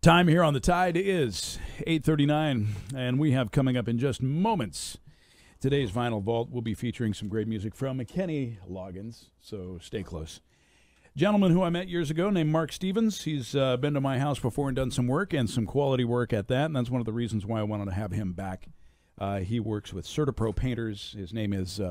Time here on the Tide is 8:39, and we have coming up in just moments. Today's Vinyl Vault will be featuring some great music from Kenny Loggins, so stay close. Gentleman who I met years ago named Mark Stevens. He's been to my house before and done some work, and some quality work at that, and that's one of the reasons why I wanted to have him back. He works with CertaPro painters. His name is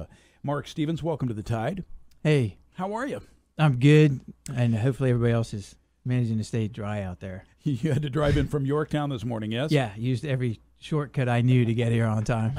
Mark Stevens. Welcome to the Tide. Hey. How are you? I'm good, and hopefully everybody else is managing to stay dry out there. You had to drive in from Yorktown this morning, yes? Yeah, used every shortcut I knew to get here on time.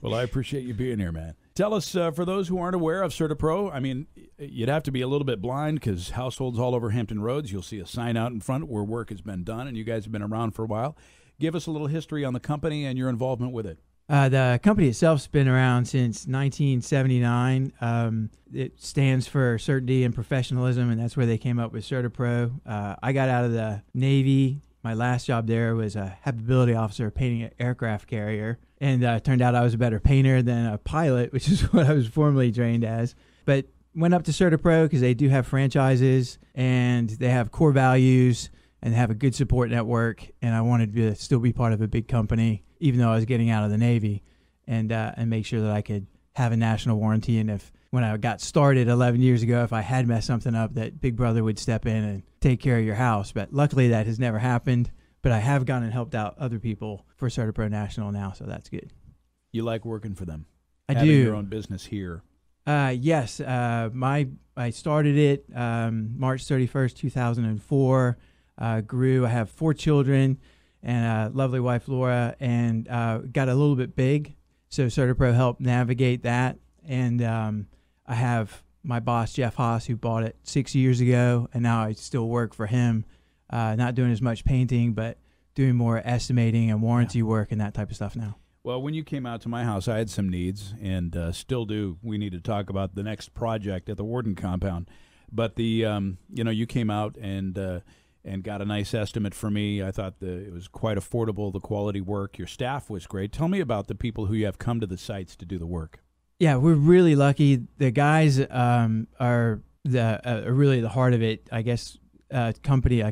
Well, I appreciate you being here, man. Tell us, for those who aren't aware of CertaPro, I mean, you'd have to be a little bit blind because households all over Hampton Roads, you'll see a sign out in front where work has been done, and you guys have been around for a while. Give us a little history on the company and your involvement with it. The company itself's been around since 1979. It stands for certainty and professionalism, and that's where they came up with CertaPro. I got out of the Navy. My last job there was a habitability officer painting an aircraft carrier, and turned out I was a better painter than a pilot, which is what I was formerly trained as. But went up to CertaPro because they do have franchises, and they have core values, and have a good support network, and I wanted to still be part of a big company, even though I was getting out of the Navy, and make sure that I could have a national warranty. And if when I got started 11 years ago, if I had messed something up, that Big Brother would step in and take care of your house. But luckily that has never happened. But I have gone and helped out other people for CertaPro National now, so that's good. You like working for them? I Having do. your own business here. Yes. I started it March 31st, 2004. Grew. I have 4 children and a lovely wife, Laura, and got a little bit big. So CertaPro helped navigate that. And I have my boss, Jeff Haas, who bought it 6 years ago, and now I still work for him, not doing as much painting, but doing more estimating and warranty work and that type of stuff now. Well, when you came out to my house, I had some needs, and still do. We need to talk about the next project at the Warden compound. But you came out and got a nice estimate for me. I thought it was quite affordable, the quality work. Your staff was great. Tell me about the people who you have come to the sites to do the work. Yeah, we're really lucky. The guys are really the heart of it. I guess a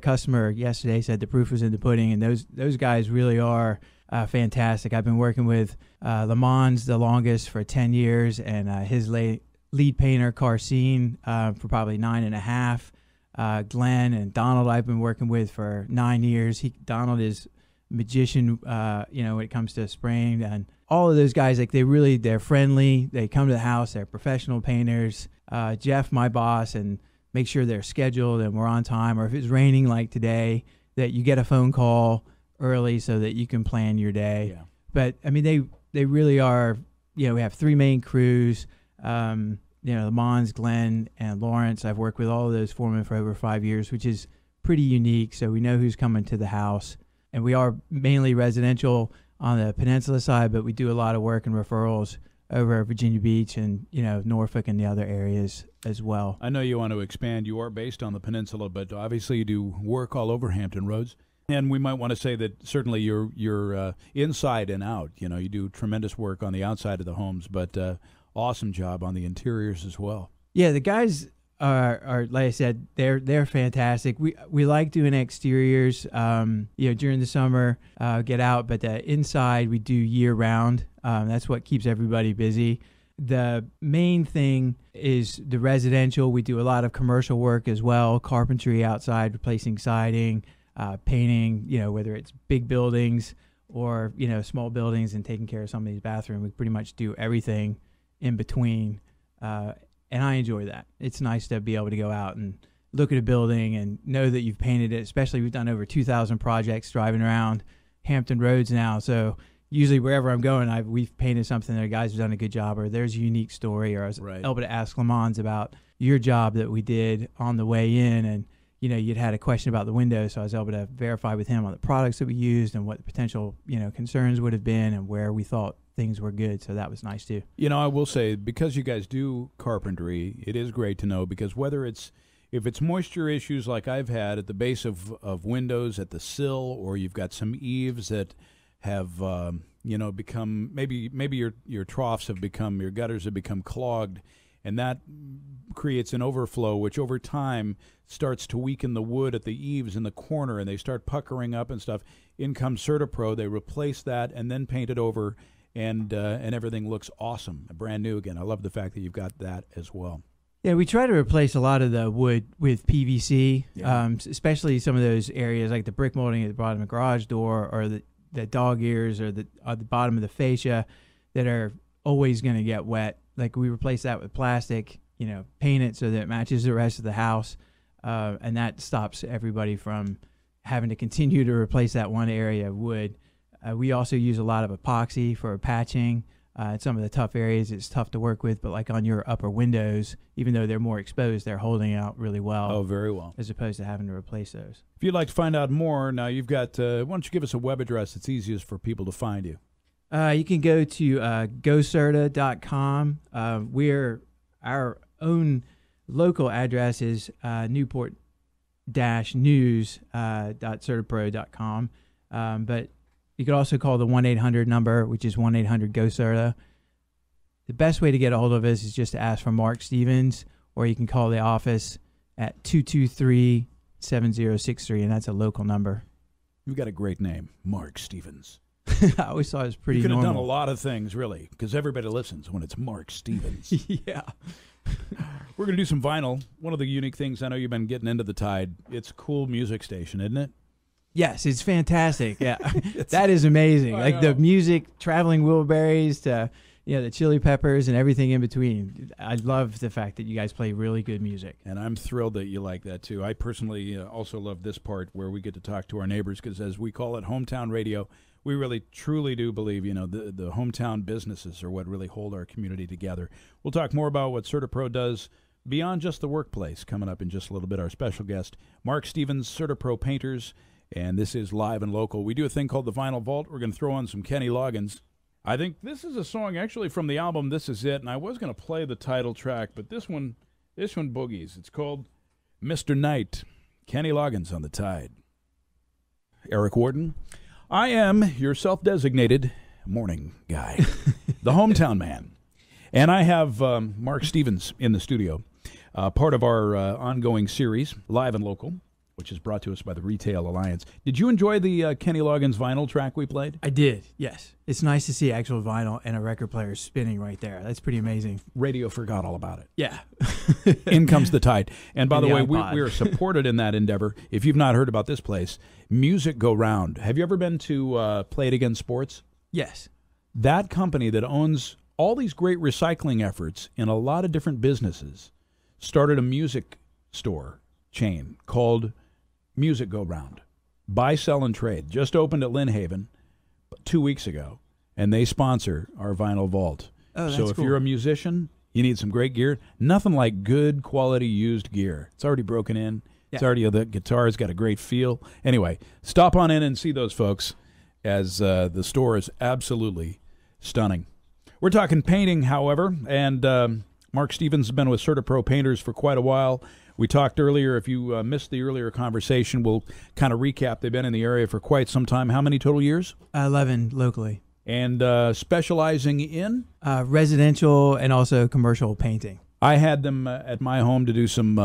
customer yesterday said the proof was in the pudding, and those guys really are fantastic. I've been working with Le Mans the longest for 10 years, and his lead painter, Carcine, for probably 9.5. Glenn and Donald I've been working with for 9 years. Donald is magician, when it comes to spraying, and all of those guys, they're friendly. They come to the house. They're professional painters. Jeff, my boss, and make sure they're scheduled and we're on time. Or if it's raining like today, that you get a phone call early so that you can plan your day. Yeah. But I mean, they really are. We have 3 main crews. Le Mans, Glenn, and Lawrence. I've worked with all of those foremen for over 5 years, which is pretty unique. So we know who's coming to the house. And we are mainly residential on the peninsula side, but we do a lot of work and referrals over Virginia Beach and, Norfolk and the other areas as well. I know you want to expand. You are based on the peninsula, but obviously you do work all over Hampton Roads. And we might want to say that certainly you're inside and out. You do tremendous work on the outside of the homes, but awesome job on the interiors as well. Yeah, the guys are like I said, they're fantastic. We like doing exteriors, during the summer, get out, but the inside we do year round. That's what keeps everybody busy. The main thing is the residential. We do a lot of commercial work as well, carpentry outside, replacing siding, painting, whether it's big buildings or, small buildings, and taking care of somebody's bathroom. We pretty much do everything in between, and I enjoy that. It's nice to be able to go out and look at a building and know that you've painted it. Especially we've done over 2,000 projects driving around Hampton Roads now. So usually wherever I'm going, we've painted something that guys have done a good job, or there's a unique story, or I was able to ask Le Mans about your job that we did on the way in, and you'd had a question about the window, so I was able to verify with him on the products that we used and what the potential concerns would have been and where we thought things were good. So that was nice too. I will say, because you guys do carpentry, it is great to know, because if it's moisture issues like I've had at the base of windows at the sill, or you've got some eaves that have become maybe your troughs have become, your gutters have become clogged, and that creates an overflow, which over time starts to weaken the wood at the eaves in the corner, and they start puckering up and stuff. In comes CertaPro. They replace that and then paint it over, and everything looks awesome, brand new again. I love the fact that you've got that as well. Yeah, we try to replace a lot of the wood with PVC, Yeah. especially some of those areas like the brick molding at the bottom of the garage door, or the dog ears, or the bottom of the fascia that are always going to get wet. Like, we replace that with plastic, paint it so that it matches the rest of the house, and that stops everybody from having to continue to replace that one area of wood. We also use a lot of epoxy for patching. Some of the tough areas it's tough to work with, but like on your upper windows, even though they're more exposed, they're holding out really well. Oh, very well. As opposed to having to replace those. If you'd like to find out more, now you've got, why don't you give us a web address that's easiest for people to find you? You can go to gocerta.com. Our own local address is newport-news.certapro.com. But you could also call the 1-800 number, which is 1-800-GO-CERTA. The best way to get a hold of us is just to ask for Mark Stevens, or you can call the office at 223-7063, and that's a local number. You've got a great name, Mark Stevens. I always thought it was pretty You could normal. have done a lot of things, really, because everybody listens when it's Mark Stevens. Yeah. We're going to do some vinyl. One of the unique things, I know you've been getting into the Tide, it's a cool music station, isn't it? Yes, it's fantastic. Yeah, that is amazing. Like the music, traveling Wilburys to the Chili Peppers and everything in between. I love the fact that you guys play really good music. And I'm thrilled that you like that, too. I personally also love this part where we get to talk to our neighbors because, as we call it, hometown radio, we really, truly do believe, the hometown businesses are what really hold our community together. We'll talk more about what CertaPro does beyond just the workplace coming up in just a little bit. Our special guest, Mark Stevens, CertaPro Painters, and this is Live and Local. We do a thing called the Vinyl Vault. We're going to throw on some Kenny Loggins. I think this is a song actually from the album This Is It, and I was going to play the title track, but this one boogies. It's called Mr. Knight. Kenny Loggins on the Tide. Eric Wharton. I am your self-designated morning guy, the hometown man. And I have Mark Stevens in the studio, part of our ongoing series, Live and Local, which is brought to us by the Retail Alliance. Did you enjoy the Kenny Loggins vinyl track we played? I did, yes. It's nice to see actual vinyl and a record player spinning right there. That's pretty amazing. Radio forgot all about it. Yeah. In comes the Tide. And by the way, iPod. we are supported in that endeavor. If you've not heard about this place, Music Go Round. Have you ever been to Play It Again Sports? Yes. That company that owns all these great recycling efforts in a lot of different businesses started a music store chain called Music Go Round. Buy, sell, and trade. Just opened at Lynn Haven 2 weeks ago, and they sponsor our Vinyl Vault. Oh, that's so if cool. you're a musician, you need some great gear. Nothing like good quality used gear. It's already broken in. Yeah. It's already, the guitar's got a great feel. Anyway, stop on in and see those folks, as the store is absolutely stunning. We're talking painting, however, and Mark Stevens has been with CertaPro Painters for quite a while. We talked earlier, if you missed the earlier conversation, we'll kind of recap. They've been in the area for quite some time. How many total years? 11 locally. And specializing in? Residential and also commercial painting. I had them at my home to do some,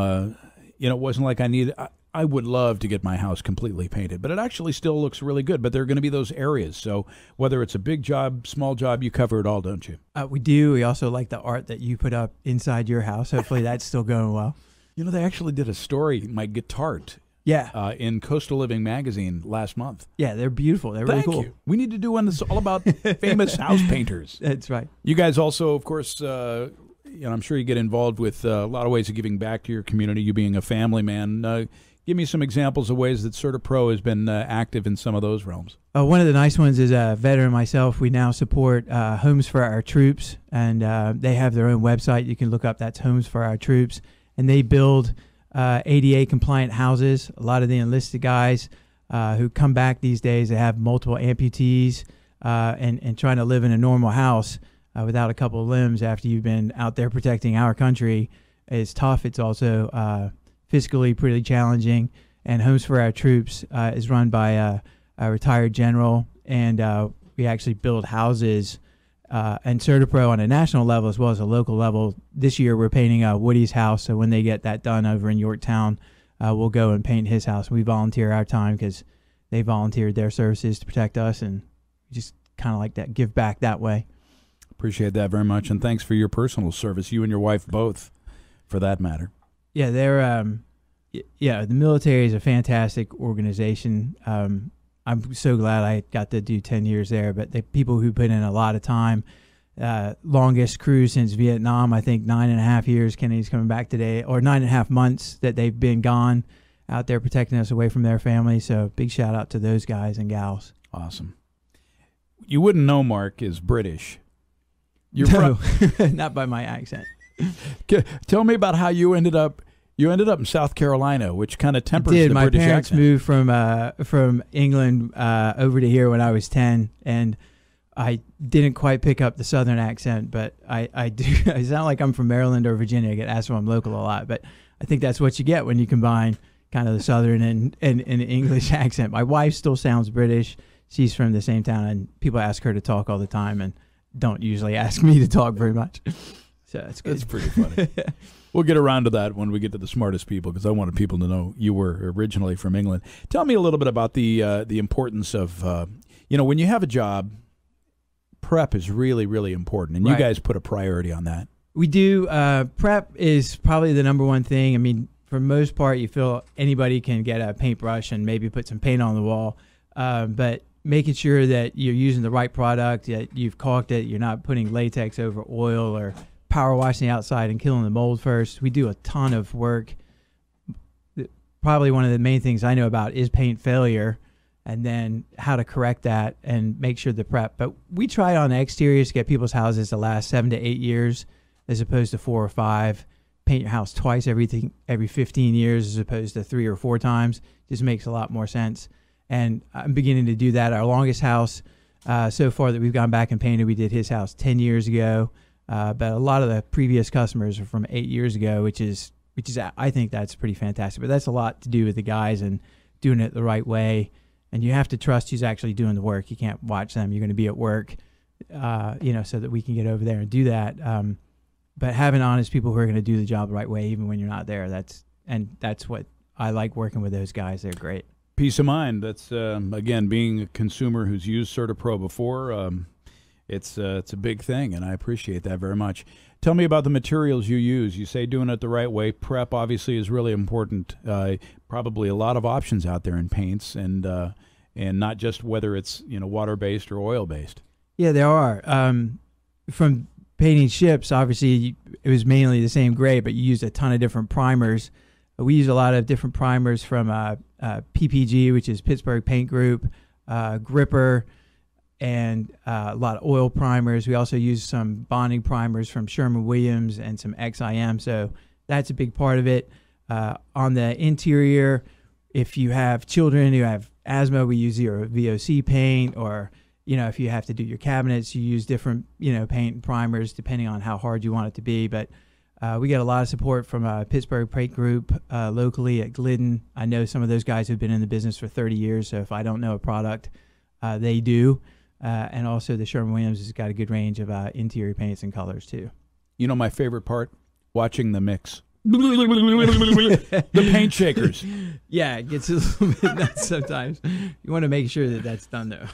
it wasn't like I needed, I would love to get my house completely painted, but it actually still looks really good. But there are going to be those areas. So whether it's a big job, small job, you cover it all, don't you? We do. We also like the art that you put up inside your house. Hopefully that's still going well. They actually did a story, my guitar, Yeah. in Coastal Living magazine last month. Yeah, they're beautiful. They're really Thank cool. you. We need to do one that's all about famous house painters. That's right. You guys also, of course, I'm sure you get involved with a lot of ways of giving back to your community, you being a family man. Give me some examples of ways that CertaPro has been active in some of those realms. One of the nice ones is a veteran myself. We now support Homes for Our Troops, and they have their own website. You can look up, that's Homes for Our Troops. And they build ADA-compliant houses. A lot of the enlisted guys who come back these days, they have multiple amputees and trying to live in a normal house without a couple of limbs after you've been out there protecting our country is tough. It's also fiscally pretty challenging. And Homes for Our Troops is run by a retired general, and we actually build houses and CertaPro on a national level as well as a local level. This year we're painting Woody's house, so when they get that done over in Yorktown, we'll go and paint his house. We volunteer our time because they volunteered their services to protect us, and just kind of like that, give back that way. Appreciate that very much, and thanks for your personal service, you and your wife both, for that matter. Yeah, they're the military is a fantastic organization. I'm so glad I got to do 10 years there, but the people who put in a lot of time, longest cruise since Vietnam, I think 9.5 years. Kennedy's coming back today, or 9.5 months that they've been gone out there protecting us away from their families. So big shout out to those guys and gals. Awesome. You wouldn't know Mark is British. No, not by my accent. Tell me about how you ended up. You ended up in South Carolina, which kind of tempers the My British parents accent. moved from England over to here when I was 10, and I didn't quite pick up the Southern accent, but I do. I sound like I'm from Maryland or Virginia. I get asked why I'm local a lot, but I think that's what you get when you combine kind of the Southern and English accent. My wife still sounds British. She's from the same town, and people ask her to talk all the time and don't usually ask me to talk very much. So it's good. That's pretty funny. We'll get around to that when we get to the smartest people, because I wanted people to know you were originally from England. Tell me a little bit about the importance of, when you have a job, prep is really, really important, and you guys put a priority on that. We do. Prep is probably the number one thing. I mean, for the most part, you feel anybody can get a paintbrush and maybe put some paint on the wall, but making sure that you're using the right product, that you've caulked it, you're not putting latex over oil or power washing the outside and killing the mold first. We do a ton of work. Probably one of the main things I know about is paint failure, and then how to correct that and make sure the prep. But we try on the exteriors to get people's houses to last 7 to 8 years as opposed to 4 or 5. Paint your house twice every 15 years as opposed to 3 or 4 times. Just makes a lot more sense. And I'm beginning to do that. Our longest house so far that we've gone back and painted, we did his house 10 years ago. But a lot of the previous customers are from 8 years ago, which is I think that's pretty fantastic. But that's a lot to do with the guys and doing it the right way. And you have to trust who's actually doing the work. You can't watch them. You're going to be at work, so that we can get over there and do that. But having honest people who are going to do the job the right way, even when you're not there, that's what I like working with those guys. They're great. Peace of mind. That's again, being a consumer who's used CertaPro before. It's a big thing, and I appreciate that very much. Tell me about the materials you use. You say doing it the right way. Prep obviously is really important. Probably a lot of options out there in paints, and not just whether it's water based or oil based. Yeah, there are. From painting ships, obviously it was mainly the same gray, but you used a ton of different primers. We use a lot of different primers from PPG, which is Pittsburgh Paint Group, Gripper, and a lot of oil primers. We also use some bonding primers from Sherwin-Williams and some XIM, so that's a big part of it. On the interior, if you have children who have asthma, we use either VOC paint, or if you have to do your cabinets, you use different paint and primers depending on how hard you want it to be. But we get a lot of support from Pittsburgh Paint Group locally at Glidden. I know some of those guys have been in the business for 30 years, so if I don't know a product, they do. And also the Sherwin-Williams has got a good range of interior paints and colors too. My favorite part? Watching the mix. The paint shakers. Yeah, it gets a little bit nuts sometimes. You want to make sure that that's done, though.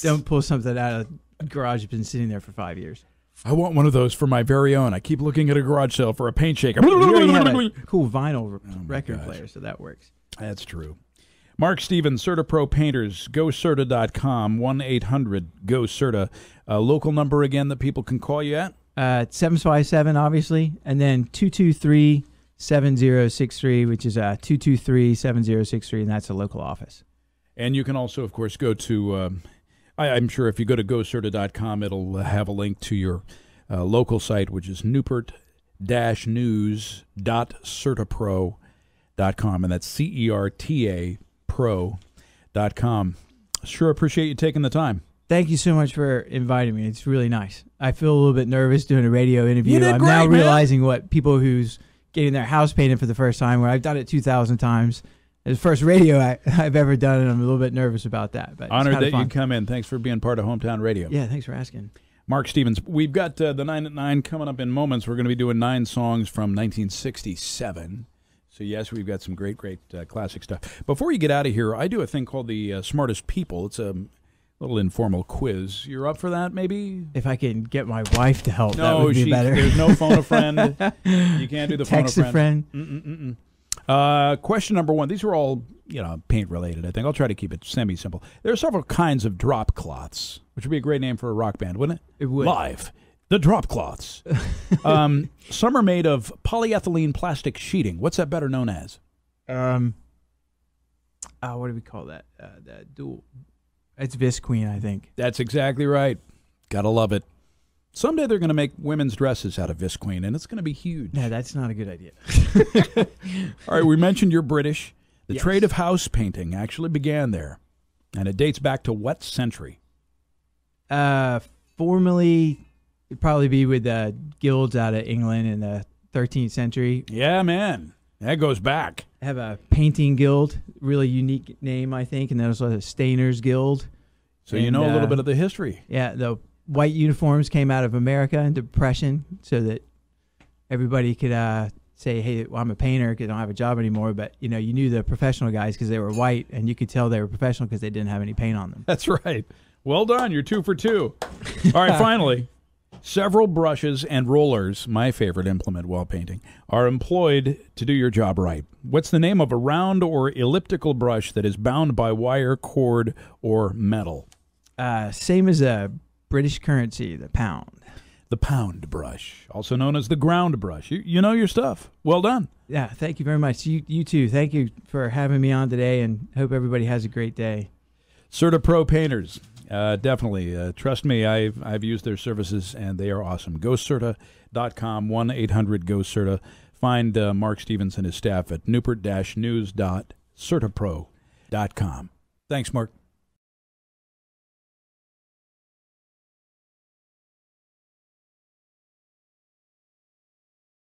Don't pull something out of the garage that's been sitting there for 5 years. I want one of those for my very own. I keep looking at a garage sale for a paint shaker. We already have a cool vinyl record player, so that works. That's true. Mark Stevens, CertaPro Painters, GoCerta.com, 1-800-GO-CERTA. Local number again that people can call you at? 757, obviously, and then 223-7063, which is 223-7063, and that's a local office. And you can also, of course, go to, I'm sure if you go to GoCerta.com, it'll have a link to your local site, which is newport-news.certapro.com, and that's CERTA pro.com. Sure appreciate you taking the time. Thank you so much for inviting me. It's really nice. I feel a little bit nervous doing a radio interview. I'm now realizing what people who's getting their house painted for the first time, where I've done it 2,000 times. It's the first radio I've ever done, and I'm a little bit nervous about that. But honored that you come in. Thanks for being part of Hometown Radio. Yeah, thanks for asking. Mark Stevens. We've got the 9 at 9 coming up in moments. We're going to be doing 9 songs from 1967. So, yes, we've got some great classic stuff. Before you get out of here, I do a thing called the Smartest People. It's a little informal quiz. You're up for that, maybe? If I can get my wife to help, that No, would be better. there's no phone a friend. You can't do the Text phone a a friend. friend. Question number 1. These are all, paint related, I think. I'll try to keep it semi-simple. There are several kinds of drop cloths, which would be a great name for a rock band, wouldn't it? It would. Live. The drop cloths. Some are made of polyethylene plastic sheeting. What's that better known as? What do we call that? That dual. It's Visqueen, I think. That's exactly right. Gotta love it. Someday they're going to make women's dresses out of Visqueen, and it's going to be huge. No, that's not a good idea. All right, we mentioned you're British. The Yes. trade of house painting actually began there, and it dates back to what century? Formerly, it'd probably be with the guilds out of England in the 13th century. Yeah, man. That goes back. Have a painting guild, really unique name, I think, and there's a Stainers Guild. So you know a little bit of the history. Yeah, the white uniforms came out of America in Depression so that everybody could say, hey, well, I'm a painter because I don't have a job anymore. But, you knew the professional guys because they were white, and you could tell they were professional because they didn't have any paint on them. That's right. Well done. You're 2 for 2. All right, finally. Several brushes and rollers, my favorite implement while painting, are employed to do your job right. What's the name of a round or elliptical brush that is bound by wire, cord, or metal? Same as a British currency, the pound. The pound brush, also known as the ground brush. You know your stuff. Well done. Yeah, thank you very much. You too. Thank you for having me on today, and hope everybody has a great day. CertaPro painters. Definitely. Trust me, I've used their services, and they are awesome. GoCerta.com, 1-800-GO-CERTA. Find Mark Stevens and his staff at newport-news.certapro.com. Thanks, Mark.